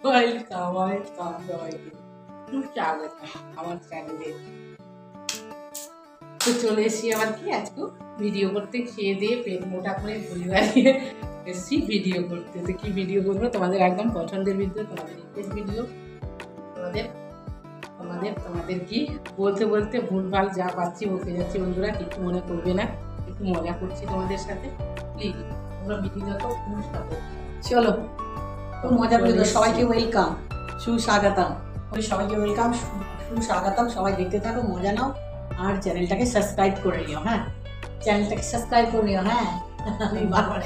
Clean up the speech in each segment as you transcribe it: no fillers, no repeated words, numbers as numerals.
Welcome welcome সবাইকে, খুব স্বাগত আমার চ্যানেলে। তো চলে এসেছি আবার কি আজকে ভিডিও করতে, খেয়ে দিয়ে পেট মোটা করে ঘুরে বেড়িয়ে এসেছি ভিডিও করতে। তো কি ভিডিও করবো, তোমাদের একদম পছন্দের ভিডিও, তোমাদের রিকোয়েস্ট ভিডিও। তোমাদের কি বলতে বলতে ভুলভাল যা পাচ্ছি বলতে যাচ্ছি, বন্ধুরা কিছু মনে করবে না, একটু মজা করছি তোমাদের সাথে। প্লিজ তোমরা ভিডিওটা তো খুব সাপোর্ট। চলো খুব মজা করে দাও। সবাইকে ওয়েলকাম, সুস্বাগতম। সবাইকে ওয়েলকাম, সুস্বাগতম। সবাই দেখতে থাকো, মজা নাও, আর চ্যানেলটাকে সাবস্ক্রাইব করে নিও। হ্যাঁ, চ্যানেলটাকে সাবস্ক্রাইব করে নিও। হ্যাঁ, আমি বারবার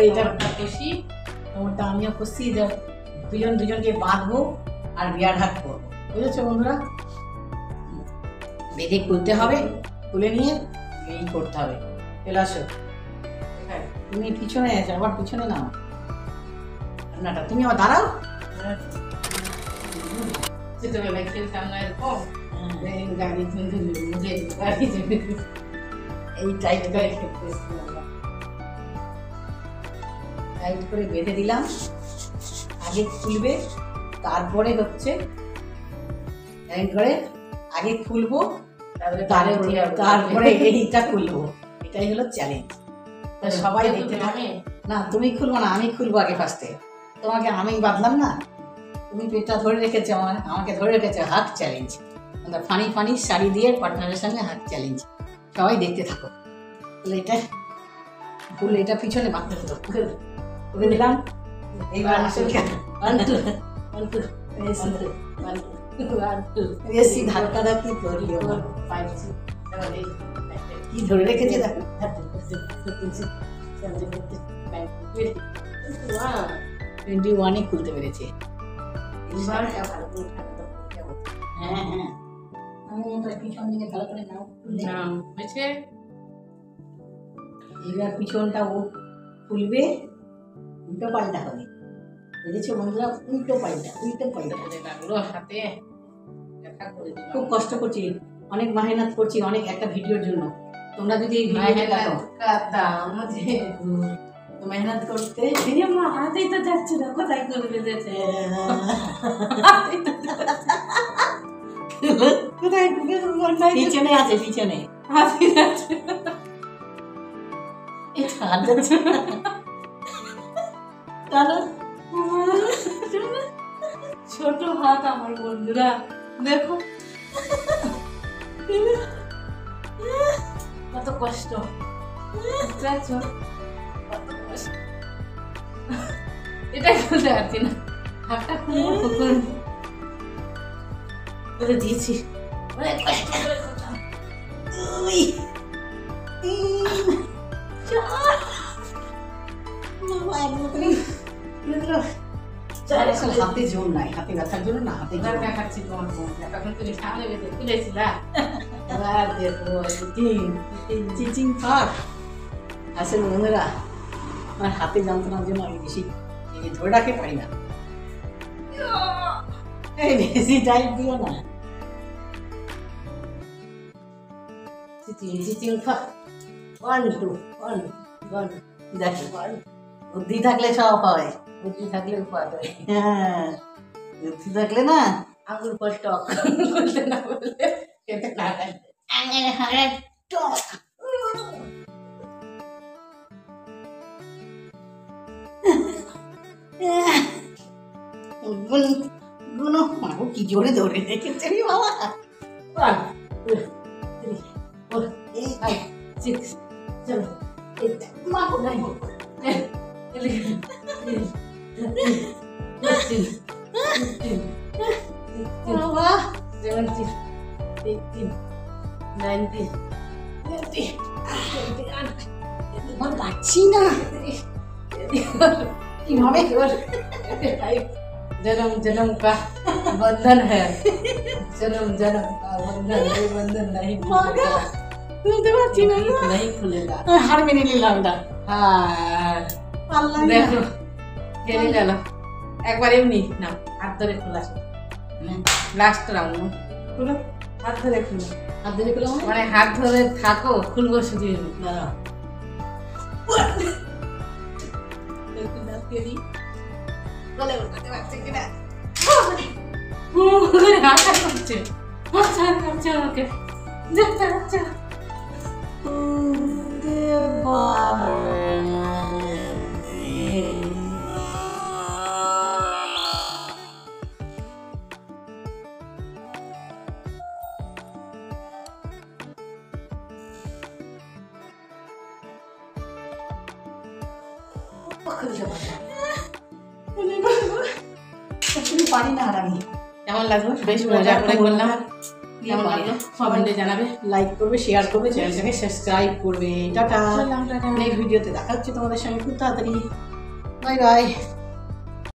এটা বেশি ওটা আমিও খুশি যে দুজনকে বাঁধবো আর বিয়ার হাট করবো, বুঝেছো বন্ধুরা? বেঁধে খুলতে হবে, খুলে নিয়ে এই করতে হবে। চলে আসো, তুমি পিছনে আছো, আবার পিছনে নাও রান্নাটা, তুমি আবার দাঁড়াও। ছোটবেলায় খেলতাম না এরকম, গাড়ি গাড়ি এই টাইট করে টাইট করে বেঁধে দিলাম। আগে খুলবে, তারপরে হচ্ছে টাইট করে আগে খুলবো, তারপরে এইটা খুলবো। এটাই হলো চ্যালেঞ্জ। সবাই দেখতে থাকে। না তুমি খুলবো না, আমি খুলবো আগে ফার্স্টে। তোমাকে আমি বাঁধলাম না, তুমি পেটটা ধরে রেখেছো, আমাকে ধরে রেখেছো। হাত চ্যালেঞ্জ, ফানি ফানি শাড়ি দিয়ে পার্টনারের সঙ্গে হাত চ্যালেঞ্জ। সবাই দেখতে থাকো। এটা খুলে এটা পিছনে বাঁধতে হতো, খুলে দিলাম। এইবার বেশি ধাক্কা ধাক্কি করিও না, কি ধরে রেখেছে দেখো। 21-এ খুলতে পেরেছে। হ্যাঁ হ্যাঁ, আমি পিছন দিকে ভালো করে নাও হয়েছে। এবার পিছনটা ও খুলবে, উল্টো পাল্টা হবে, বুঝেছো বন্ধুরা? উল্টো পাল্টা লাগলো হাতে, খুব কষ্ট করছি, অনেক মেহনত করছি, অনেক একটা ভিডিওর জন্য। তোমরা যদি এই ভিডিওটা দেখো, মেহনত করতে হাতেই তো যাচ্ছে না, কোথায় করে বেঁধেছে, কোথায় পিছনে আছে, পিছনে হাতে যাচ্ছে, হাত যাচ্ছে। ছোট হাত আমার বন্ধুরা, দেখো কত কষ্ট, এটা খুলতে পারছি না, হাতটা খুলে দিয়েছি, অনেক কষ্ট করে করলাম। 2 হাতে জোর নাই, হাতে ব্যথার জন্য না, হাতে জোর দেখাচ্ছি তোমার এখন তুমি সামনে বেঁধে খুলেছিলা। এবার দেখো চিচিং ফাট। আসলে বন্ধুরা, আমার হাতে যন্ত্রণার জন্য আমি বেশি ধরে রাখতে পারি না, এই বেশি টাইট দিও না। চিচিং ফাট 1 2 1 1 দেখো, বুদ্ধি থাকলে সব হয়, বুদ্ধি থাকলে উপায় হয়। হ্যাঁ, বুদ্ধি থাকলে না আঙুর পর টক বলতে না বললে খেতে না খাই, টক। কি জোরে ধরে রেখেছে বাবা। 1 2 3 4 5 6 7 8 9 বাবা 17 18 19 20 পাচ্ছি না কিভাবে। जन्म जन्म का बंधन है, जन्म जन्म का बंधन, ये बंधन नहीं खुलेगा, नहीं खुलेगा। हार मेने নিলাম না। हाँ देखो খেলে গেল একবার এমনি না, হাত ধরে খোলা লাস্ট রাউন্ড খুলো, হাত ধরে খুলো, হাত ধরে খুলো মানে হাত ধরে থাকো, খুলবো শুধু দাঁড়াও। কোলে উঠাতে পারছে কিনা হাঁটা করছে আচ্ছা আমাকে আচ্ছা পারি না আর আমি। কেমন লাগলো? বেশ মজা করে করলাম। কেমন লাগলো কমেন্টে জানাবে, লাইক করবে, শেয়ার করবে, চ্যানেলটাকে সাবস্ক্রাইব করবে। টাটা। নেক্সট ভিডিওতে দেখা হচ্ছে তোমাদের সঙ্গে খুব তাড়াতাড়ি। Bye bye.